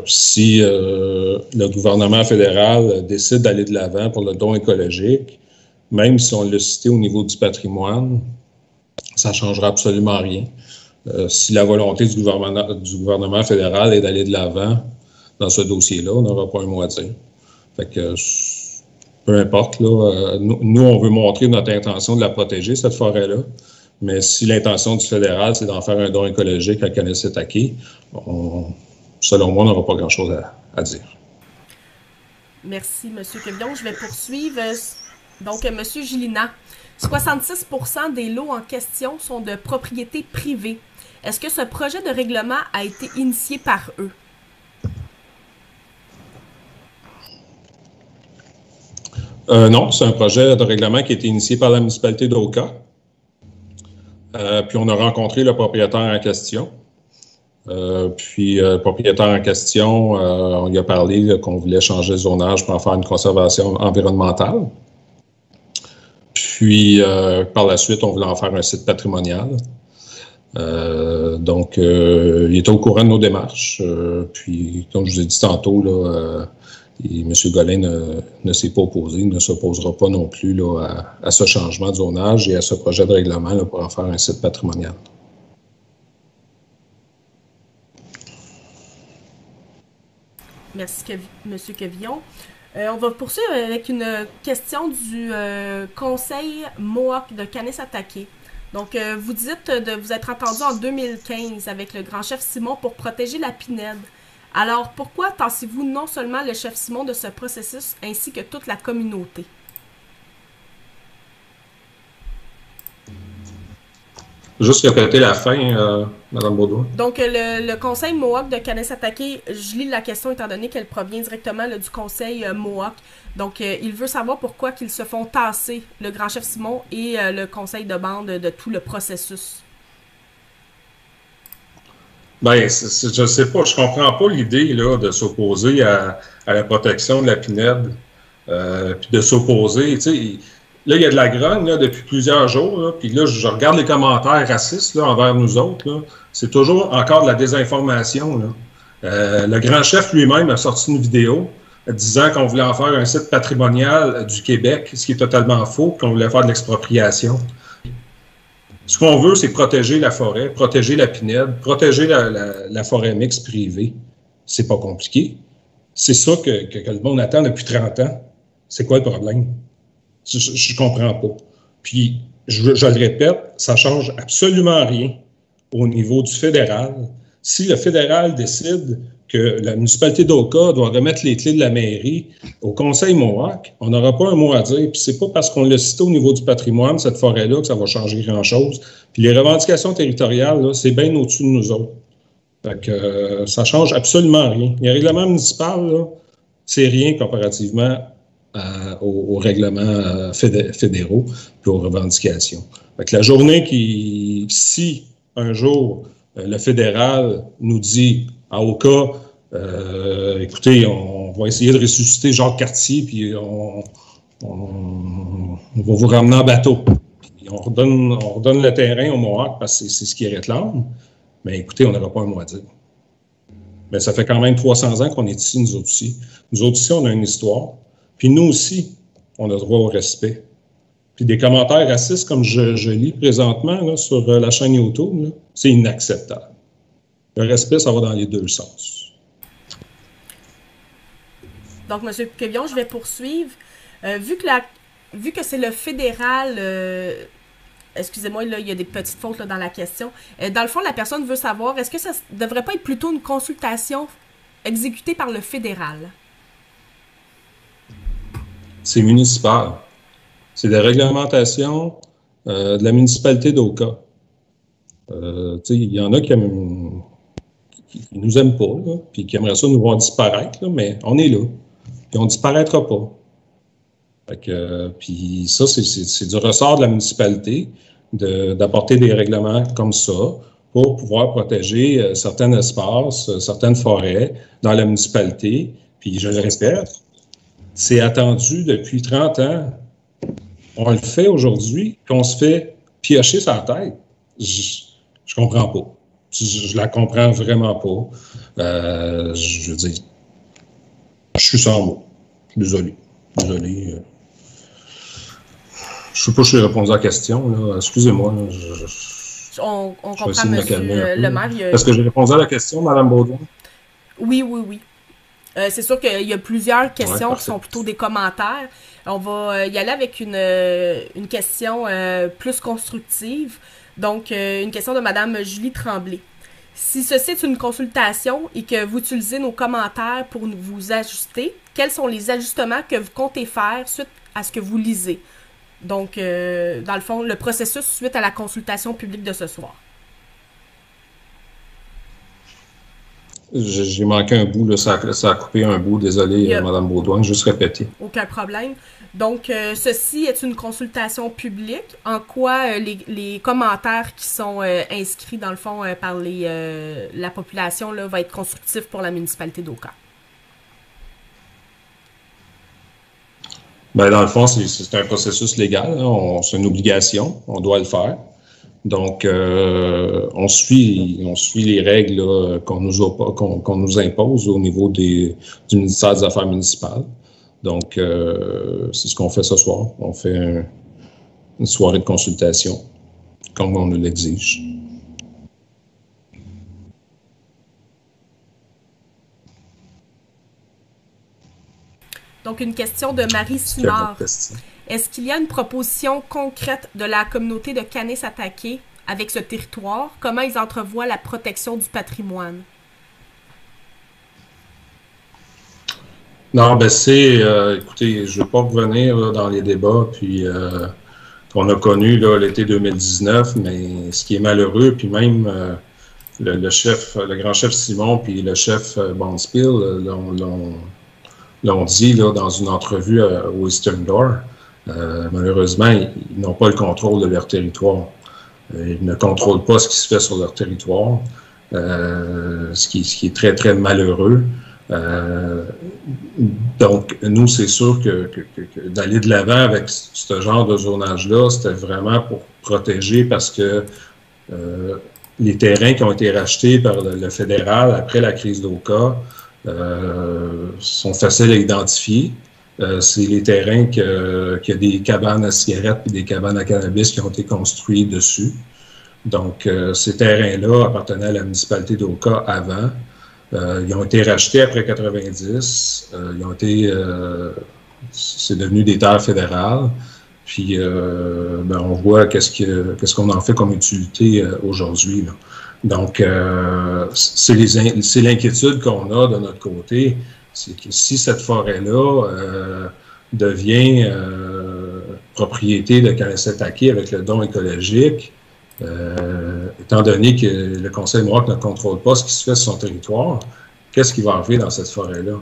si le gouvernement fédéral décide d'aller de l'avant pour le don écologique, même si on l'a cité au niveau du patrimoine, ça ne changera absolument rien. Si la volonté du gouvernement fédéral est d'aller de l'avant dans ce dossier-là, on n'aura pas un mot à dire. Fait que, peu importe, nous, on veut montrer notre intention de la protéger, cette forêt-là. Mais si l'intention du fédéral, c'est d'en faire un don écologique à Kanessetake, selon moi, on n'aura pas grand-chose à dire. Merci, M. Quevillon. Je vais poursuivre. Donc, M. Gilina, 66% des lots en question sont de propriété privée. Est-ce que ce projet de règlement a été initié par eux? Non, c'est un projet de règlement qui a été initié par la municipalité d'Oka. Puis on a rencontré le propriétaire en question. Puis le propriétaire en question, on lui a parlé qu'on voulait changer le zonage pour en faire une conservation environnementale. Puis par la suite, on voulait en faire un site patrimonial. Donc, il était au courant de nos démarches. Puis, comme je vous ai dit tantôt, M. Golin ne s'est pas opposé, il ne s'opposera pas non plus à ce changement de zonage et à ce projet de règlement pour en faire un site patrimonial. Merci, M. Quevillon. On va poursuivre avec une question du Conseil Mohawk de Kanessetake. Donc, vous dites de vous être entendu en 2015 avec le grand chef Simon pour protéger la pinède. Alors, pourquoi pensez-vous non seulement le chef Simon de ce processus ainsi que toute la communauté? Juste répéter la fin, Mme Baudouin. Donc, le Conseil Mohawk de Kanessetake, je lis la question étant donné qu'elle provient directement du Conseil Mohawk. Donc, il veut savoir pourquoi qu'ils se font tasser, le grand chef Simon et le conseil de bande, de tout le processus. Bien, je ne sais pas, je ne comprends pas l'idée de s'opposer à la protection de la pinède, puis de s'opposer, tu sais. Là, il y a de la grogne depuis plusieurs jours, puis là, je regarde les commentaires racistes envers nous autres. C'est toujours encore de la désinformation. Le grand chef lui-même a sorti une vidéo disant qu'on voulait en faire un site patrimonial du Québec, ce qui est totalement faux, qu'on voulait faire de l'expropriation. Ce qu'on veut, c'est protéger la forêt, protéger la pinède, protéger la forêt mixte privée. C'est pas compliqué. C'est ça que le monde attend depuis 30 ans. C'est quoi le problème? Je comprends pas. Puis, je le répète, ça change absolument rien au niveau du fédéral. Si le fédéral décide que la municipalité d'Oka doit remettre les clés de la mairie au Conseil Mohawk, on n'aura pas un mot à dire. Puis c'est pas parce qu'on l'a cité au niveau du patrimoine, cette forêt-là, que ça va changer grand-chose. Puis les revendications territoriales, c'est bien au-dessus de nous autres. Fait que ça change absolument rien. Les règlements municipaux, c'est rien comparativement aux règlements fédéraux et aux revendications. Fait que la journée si un jour le fédéral nous dit à Oka, écoutez, on va essayer de ressusciter Jacques Cartier, puis on va vous ramener en bateau. Puis on redonne le terrain au Mohawk parce que c'est ce qu'ils réclament. Mais écoutez, on n'aura pas un mot à dire. Mais ça fait quand même 300 ans qu'on est ici, nous autres ici. Nous autres ici, on a une histoire. Puis nous aussi, on a droit au respect. Puis des commentaires racistes, comme je lis présentement là, sur la chaîne YouTube, c'est inacceptable. Le respect, ça va dans les deux sens. Donc, M. Quevion, je vais poursuivre. Vu que c'est le fédéral... excusez-moi, là, il y a des petites fautes là, dans la question. Dans le fond, la personne veut savoir, est-ce que ça ne devrait pas être plutôt une consultation exécutée par le fédéral? C'est municipal. C'est des réglementations de la municipalité d'Oka. Il y en a qui nous aiment pas, là, puis qui aimeraient ça nous voir disparaître, là, mais on est là. Puis on ne disparaîtra pas. Puis ça, c'est du ressort de la municipalité d'apporter des règlements comme ça pour pouvoir protéger certains espaces, certaines forêt dans la municipalité. Puis je le répète, c'est attendu depuis 30 ans. On le fait aujourd'hui, qu'on se fait piocher sur la tête. Je comprends pas. Je la comprends vraiment pas. Je veux dire, je suis sans mots. Désolé. Désolé. Je sais pas si j'ai répondu à la question. Là. Excusez-moi. On comprend, M. le maire. Est-ce que j'ai répondu à la question, Mme Baudouin? Oui. C'est sûr qu'il y a plusieurs questions qui sont plutôt des commentaires. On va y aller avec une question plus constructive. Donc, une question de Mme Julie Tremblay. Si ceci est une consultation et que vous utilisez nos commentaires pour vous ajuster, quels sont les ajustements que vous comptez faire suite à ce que vous lisez? Donc, dans le fond, le processus suite à la consultation publique de ce soir. J'ai manqué un bout, là, ça a coupé un bout, désolé, Mme Baudouin, juste répéter. Aucun problème. Donc, ceci est une consultation publique. En quoi les commentaires qui sont inscrits, dans le fond, par la population, là, va être constructif pour la municipalité d'Oka? Bien, dans le fond, c'est un processus légal. C'est une obligation. On doit le faire. Donc, on suit les règles qu'on nous impose au niveau du ministère des Affaires municipales. Donc, c'est ce qu'on fait ce soir. On fait une soirée de consultation, comme on nous l'exige. Donc, une question de Marie Simard. Est-ce qu'il y a une proposition concrète de la communauté de Kanesatake avec ce territoire? Comment ils entrevoient la protection du patrimoine? Non, ben écoutez, je ne veux pas revenir là, dans les débats puis qu'on a connus l'été 2019, mais ce qui est malheureux, puis même le grand chef Simon puis le chef Bonspiel l'ont dit là, dans une entrevue au Eastern Door. Malheureusement, ils n'ont pas le contrôle de leur territoire. Ils ne contrôlent pas ce qui se fait sur leur territoire, ce qui est très, très malheureux. Donc, nous, c'est sûr que d'aller de l'avant avec ce genre de zonage-là, c'était vraiment pour protéger parce que les terrains qui ont été rachetés par le fédéral après la crise d'Oka sont faciles à identifier. C'est les terrains qu'il y a des cabanes à cigarettes et des cabanes à cannabis qui ont été construits dessus. Donc, ces terrains-là appartenaient à la municipalité d'Oka avant. Ils ont été rachetés après 90. C'est devenu des terres fédérales. Puis, on voit qu'est-ce qu'on en fait comme utilité aujourd'hui. Donc, c'est l'inquiétude qu'on a de notre côté. C'est que si cette forêt-là devient propriété de Kanesatake avec le don écologique, étant donné que le Conseil Mohawk ne contrôle pas ce qui se fait sur son territoire, qu'est-ce qui va arriver dans cette forêt-là?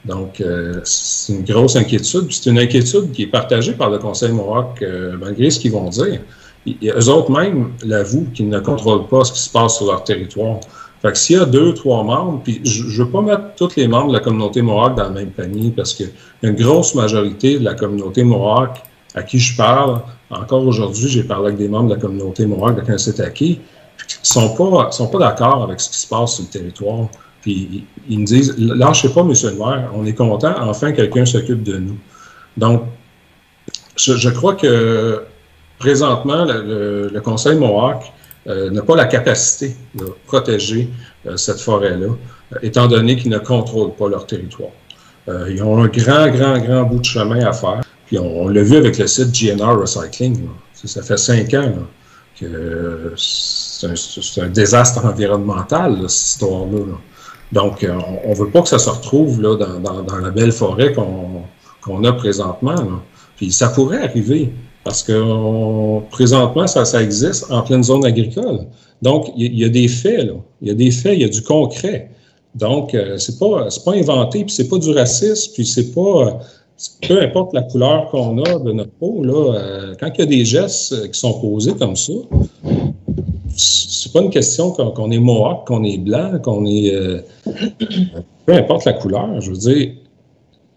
Donc, c'est une grosse inquiétude. C'est une inquiétude qui est partagée par le Conseil Mohawk, malgré ce qu'ils vont dire. Eux autres même l'avouent qu'ils ne contrôlent pas ce qui se passe sur leur territoire. Fait que s'il y a 2, 3 membres, puis je ne veux pas mettre tous les membres de la communauté Mohawk dans le même panier parce qu'il y a une grosse majorité de la communauté Mohawk à qui je parle. Encore aujourd'hui, j'ai parlé avec des membres de la communauté Mohawk de Kanesatake qui ne sont pas d'accord avec ce qui se passe sur le territoire. Puis ils me disent, lâchez pas, monsieur le maire, on est content, enfin quelqu'un s'occupe de nous. Donc, Je crois que présentement, le Conseil Mohawk n'a pas la capacité de protéger cette forêt-là, étant donné qu'ils ne contrôlent pas leur territoire. Ils ont un grand bout de chemin à faire. Puis on l'a vu avec le site GNR Recycling. Ça fait 5 ans là, que c'est un désastre environnemental, là, cette histoire-là. Là. Donc, on ne veut pas que ça se retrouve là, dans la belle forêt qu'on a présentement. Là. Puis ça pourrait arriver, parce que présentement, ça existe en pleine zone agricole. Donc, il y a des faits, là. Il y a des faits, il y a du concret. Donc, c'est pas inventé, puis c'est pas du racisme, puis c'est pas... peu importe la couleur qu'on a de notre peau, là, quand il y a des gestes qui sont posés comme ça, c'est pas une question qu'on est mohawk, qu'on est blanc, qu'on est... peu importe la couleur, je veux dire,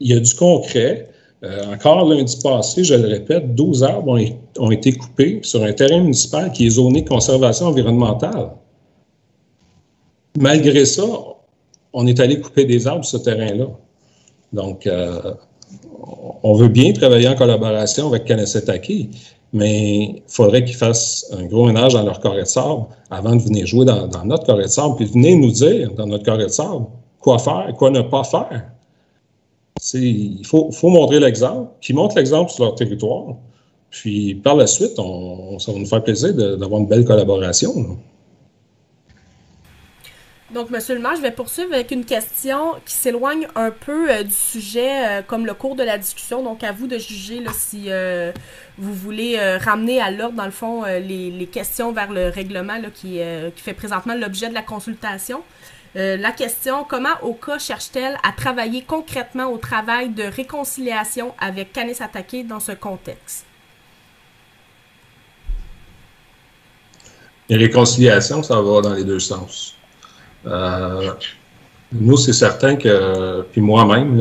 il y a du concret. Encore lundi passé, je le répète, 12 arbres ont été coupés sur un terrain municipal qui est zoné conservation environnementale. Malgré ça, on est allé couper des arbres sur ce terrain-là. Donc, on veut bien travailler en collaboration avec Kanessetake, mais il faudrait qu'ils fassent un gros ménage dans leur carré de sable avant de venir jouer dans notre carré de sable, puis venir nous dire dans notre carré de sable quoi faire, quoi ne pas faire. Il faut montrer l'exemple, qu'ils montrent l'exemple sur leur territoire, puis par la suite, ça va nous faire plaisir d'avoir une belle collaboration. Là. Donc, M. le maire, je vais poursuivre avec une question qui s'éloigne un peu du sujet comme le cours de la discussion. Donc, à vous de juger là, si vous voulez ramener à l'ordre, dans le fond, les questions vers le règlement là, qui fait présentement l'objet de la consultation. La question, comment Oka cherche-t-elle à travailler concrètement au travail de réconciliation avec Kanessetake dans ce contexte? Les réconciliations, ça va dans les deux sens. Nous, c'est certain que, puis moi-même,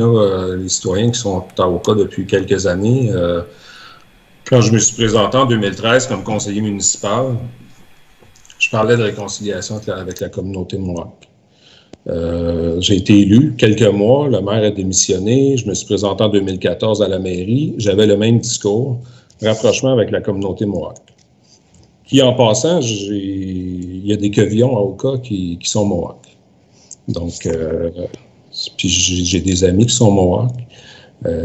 les citoyens qui sont à Oka depuis quelques années, quand je me suis présenté en 2013 comme conseiller municipal, je parlais de réconciliation avec la communauté de Mohawk. J'ai été élu quelques mois, le maire a démissionné, je me suis présenté en 2014 à la mairie, j'avais le même discours, rapprochement avec la communauté Mohawk. Qui, en passant, il y a des quevillons à Oka qui sont Mohawk. Donc, puis j'ai des amis qui sont Mohawk.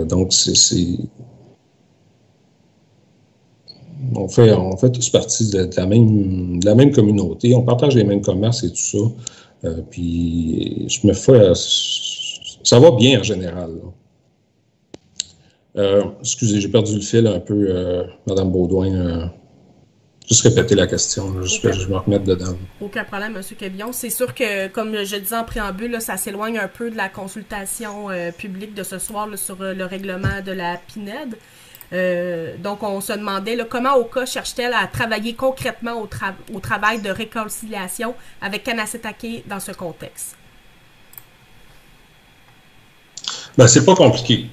Donc, on fait tous partie de la même communauté, on partage les mêmes commerces et tout ça. Puis, ça va bien en général. Excusez, j'ai perdu le fil un peu, Mme Beaudoin. Juste répéter la question, juste que je me remette dedans. Aucun problème, M. Quevillon. C'est sûr que, comme je disais en préambule, là, ça s'éloigne un peu de la consultation publique de ce soir là, sur le règlement de la PINED. Donc, on se demandait là, comment Oka cherche-t-elle à travailler concrètement au travail de réconciliation avec Kanessetake dans ce contexte? Ben, c'est pas compliqué.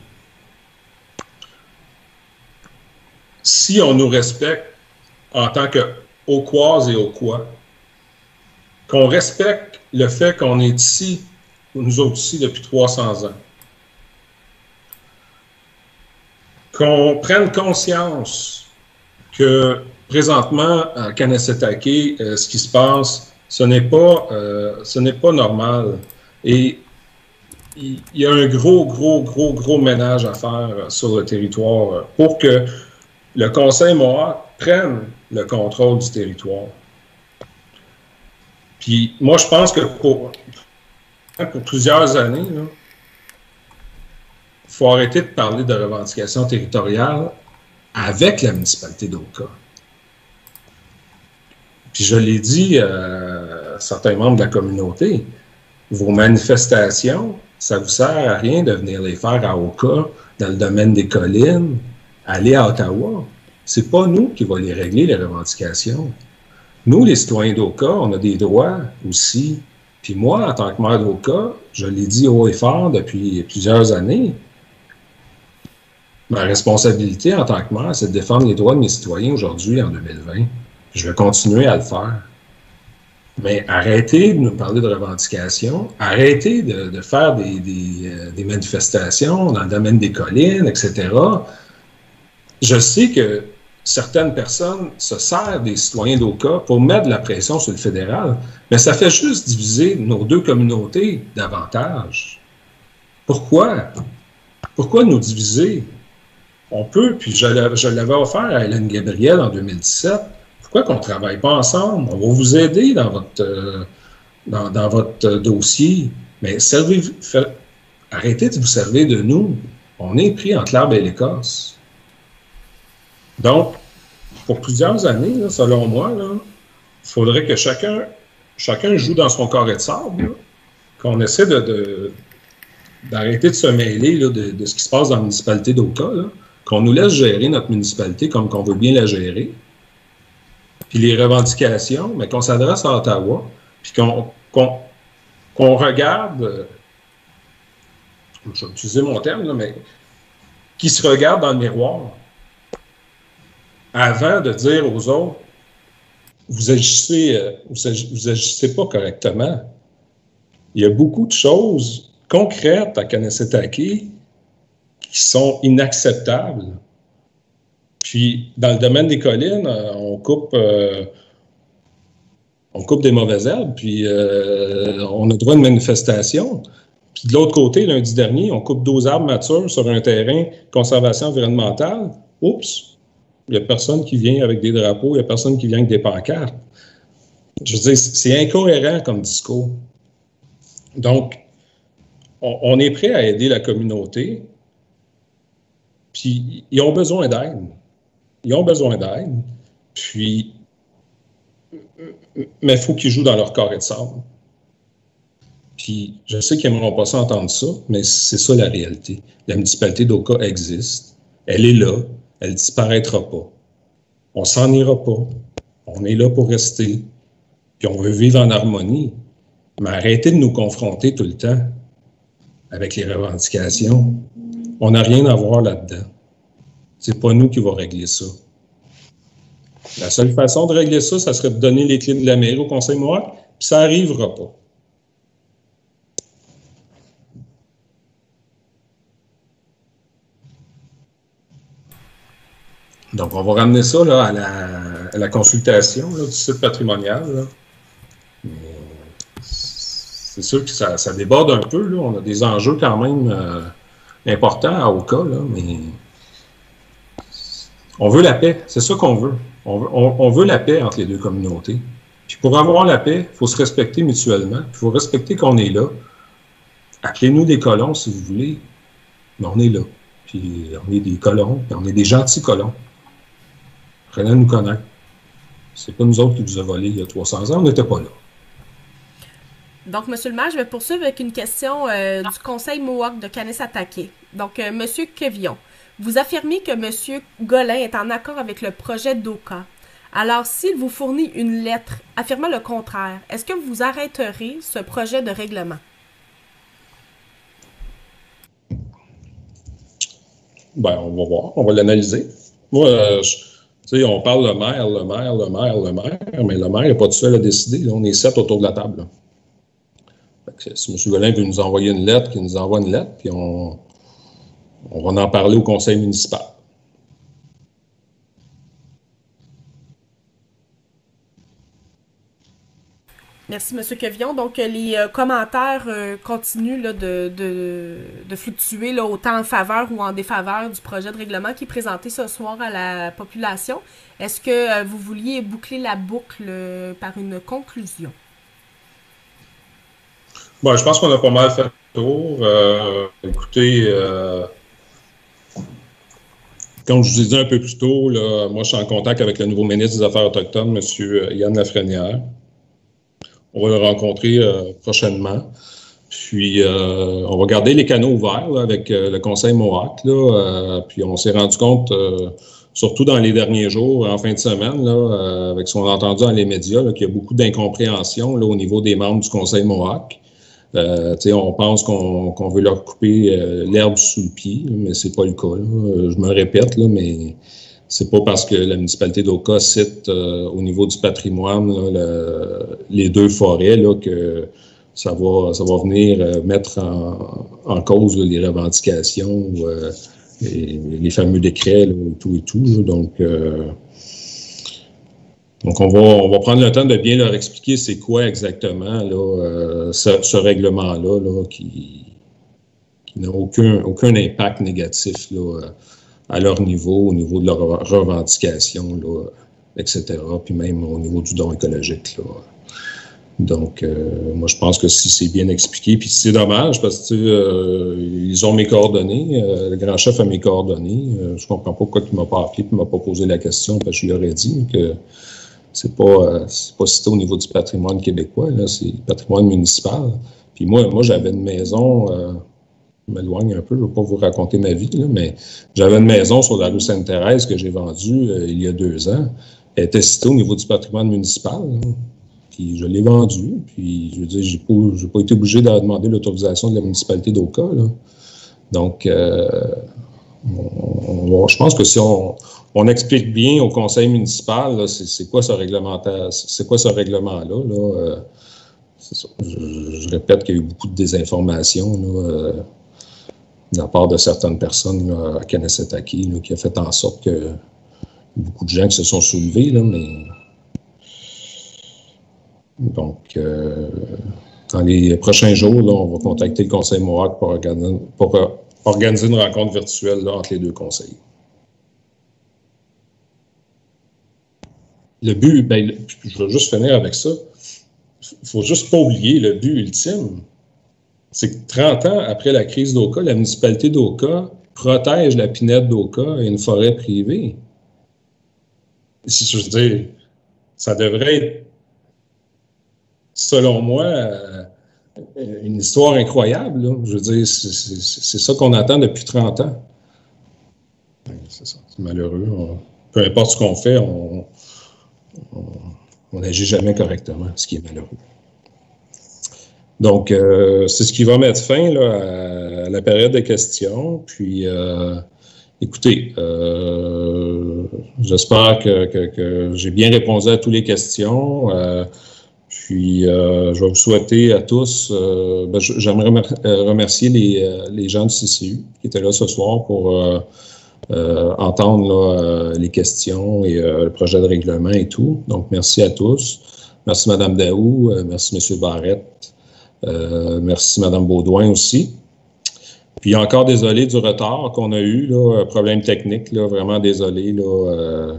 Si on nous respecte en tant qu'Okoises et Okois, qu'on respecte le fait qu'on est ici, nous autres ici, depuis 300 ans. Qu'on prenne conscience que présentement, à Kanessetake, ce qui se passe, ce n'est pas normal. Et il y a un gros ménage à faire sur le territoire pour que le Conseil Mohawk prenne le contrôle du territoire. Puis moi, je pense que pour plusieurs années, il faut arrêter de parler de revendications territoriales avec la municipalité d'Oka. Puis je l'ai dit à certains membres de la communauté, vos manifestations, ça ne vous sert à rien de venir les faire à Oka, dans le domaine des collines, aller à Ottawa. C'est pas nous qui va les régler, les revendications. Nous, les citoyens d'Oka, on a des droits aussi. Puis moi, en tant que maire d'Oka, je l'ai dit haut et fort depuis plusieurs années, ma responsabilité en tant que maire, c'est de défendre les droits de mes citoyens aujourd'hui, en 2020. Je vais continuer à le faire. Mais arrêtez de nous parler de revendications, arrêtez de faire des manifestations dans le domaine des collines, etc., je sais que certaines personnes se servent des citoyens d'Oka pour mettre de la pression sur le fédéral, mais ça fait juste diviser nos deux communautés davantage. Pourquoi? Pourquoi nous diviser? On peut, puis je l'avais offert à Hélène Gabriel en 2017. Pourquoi qu'on ne travaille pas ensemble? On va vous aider dans votre dossier, mais arrêtez de vous servir de nous. On est pris entre l'arbre et l'écorce. Donc, pour plusieurs années, là, selon moi, il faudrait que chacun joue dans son carré de sable, qu'on essaie d'arrêter de se mêler là, de ce qui se passe dans la municipalité d'Oka, qu'on nous laisse gérer notre municipalité comme qu'on veut bien la gérer, puis les revendications, mais qu'on s'adresse à Ottawa, puis qu'on regarde, je vais utiliser mon terme, là, mais qui se regarde dans le miroir avant de dire aux autres, vous agissez pas correctement. Il y a beaucoup de choses concrètes à Kanesatake qui sont inacceptables. Puis, dans le domaine des collines, on coupe des mauvaises herbes, puis on a droit à une manifestation. Puis de l'autre côté, lundi dernier, on coupe 12 arbres matures sur un terrain conservation environnementale. Oups! Il n'y a personne qui vient avec des drapeaux, il n'y a personne qui vient avec des pancartes. Je veux dire, c'est incohérent comme discours. Donc, on est prêt à aider la communauté, puis ils ont besoin d'aide. Ils ont besoin d'aide, puis, mais il faut qu'ils jouent dans leur carré de sable. Puis, je sais qu'ils n'aimeront pas ça entendre ça, mais c'est ça la réalité. La municipalité d'Oka existe, elle est là, elle ne disparaîtra pas. On s'en ira pas. On est là pour rester. Puis on veut vivre en harmonie. Mais arrêtez de nous confronter tout le temps avec les revendications. On n'a rien à voir là-dedans. C'est pas nous qui va régler ça. La seule façon de régler ça, ça serait de donner les clés de la mairie au Conseil Mohawk, puis ça n'arrivera pas. Donc, on va ramener ça là, à la consultation là, du site patrimonial. C'est sûr que ça déborde un peu. Là. On a des enjeux quand même importants à Oka, là, mais on veut la paix. C'est ça qu'on veut. On veut la paix entre les deux communautés. Puis pour avoir la paix, il faut se respecter mutuellement. Il faut respecter qu'on est là. Appelez-nous des colons si vous voulez, mais on est là. Puis on est des colons, puis on est des gentils colons. Prenez à nous connaître. C'est pas nous autres qui vous a volé il y a 300 ans, on n'était pas là. Donc, M. le maire, je vais poursuivre avec une question du Conseil Mohawk de Kanesatake. Donc, M. Quevillon, vous affirmez que M. Golin est en accord avec le projet d'Oka. Alors, s'il vous fournit une lettre affirmant le contraire, est-ce que vous arrêterez ce projet de règlement? Ben, on va voir, on va l'analyser. Moi, tu sais, on parle le maire, mais le maire n'est pas tout seul à décider. Là. On est 7 autour de la table. Si M. Golin veut nous envoyer une lettre, qu'il nous envoie une lettre, puis on va en parler au conseil municipal. Merci, M. Quevillon. Donc, les commentaires continuent là, de fluctuer là, autant en faveur ou en défaveur du projet de règlement qui est présenté ce soir à la population. Est-ce que vous vouliez boucler la boucle par une conclusion? Bon, je pense qu'on a pas mal fait le tour. Écoutez, comme je vous ai dit un peu plus tôt, là, moi, je suis en contact avec le nouveau ministre des Affaires autochtones, M. Yann Lafrenière. On va le rencontrer prochainement. Puis, on va garder les canaux ouverts là, avec le Conseil Mohawk. Puis, on s'est rendu compte, surtout dans les derniers jours, en fin de semaine, là, avec ce qu'on a entendu dans les médias, qu'il y a beaucoup d'incompréhension au niveau des membres du Conseil Mohawk. On pense qu'on veut leur couper l'herbe sous le pied, mais c'est pas le cas. Là. Je me répète, là, mais c'est pas parce que la municipalité d'Oka cite au niveau du patrimoine là, les deux forêts là, que ça va venir mettre en cause là, les revendications ou les fameux décrets, là, et tout. Là, donc, on va prendre le temps de bien leur expliquer c'est quoi exactement là, ce règlement-là là, qui n'a aucun impact négatif là, à leur niveau, au niveau de leurs revendications, là, etc., puis même au niveau du don écologique. Là. Donc, moi, je pense que si c'est bien expliqué, puis c'est dommage parce que ils ont mes coordonnées, le grand chef a mes coordonnées. Je comprends pas pourquoi il m'a pas appelé et m'a pas posé la question, parce que je lui aurais dit que c'est pas cité au niveau du patrimoine québécois, là, c'est le patrimoine municipal. Puis moi j'avais une maison, je m'éloigne un peu, je ne vais pas vous raconter ma vie, là, mais j'avais une maison sur la rue Sainte-Thérèse que j'ai vendue il y a 2 ans. Elle était citée au niveau du patrimoine municipal. Là. Puis je l'ai vendue. Puis je veux dire, j'ai pas été obligé de demander l'autorisation de la municipalité d'Oka. Là. Donc, je pense que si on explique bien au conseil municipal, c'est quoi ce règlement-là. Là, c'est ça. Je répète qu'il y a eu beaucoup de désinformation là, de la part de certaines personnes là, à Kanessetake, là, qui a fait en sorte que beaucoup de gens qui se sont soulevés, là, mais donc dans les prochains jours, là, on va contacter le conseil Mohawk pour organiser une rencontre virtuelle là, entre les 2 conseils. Le but, ben, je vais juste finir avec ça. Il ne faut juste pas oublier le but ultime. C'est que 30 ans après la crise d'Oka, la municipalité d'Oka protège la pinède d'Oka et une forêt privée. Si je veux dire, ça devrait être, selon moi, une histoire incroyable. Là. Je veux dire, c'est ça qu'on attend depuis 30 ans. C'est ça, c'est malheureux. Peu importe ce qu'on fait, on n'agit jamais correctement, ce qui est malheureux. Donc, c'est ce qui va mettre fin là, à la période de questions. Puis, écoutez, j'espère que j'ai bien répondu à toutes les questions. Puis, je vais vous souhaiter à tous, j'aimerais remercier les gens du CCU qui étaient là ce soir pour entendre là, les questions et le projet de règlement et tout. Donc, merci à tous. Merci Mme Daou, merci M. Barrette. Merci Mme Baudouin aussi. Puis encore désolé du retard qu'on a eu, là, problème technique, là, vraiment désolé. Là,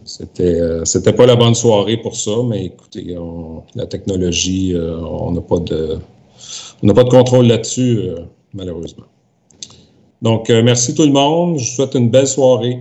c'était pas la bonne soirée pour ça, mais écoutez, la technologie, on n'a pas de contrôle là-dessus, malheureusement. Donc, merci tout le monde. Je vous souhaite une belle soirée.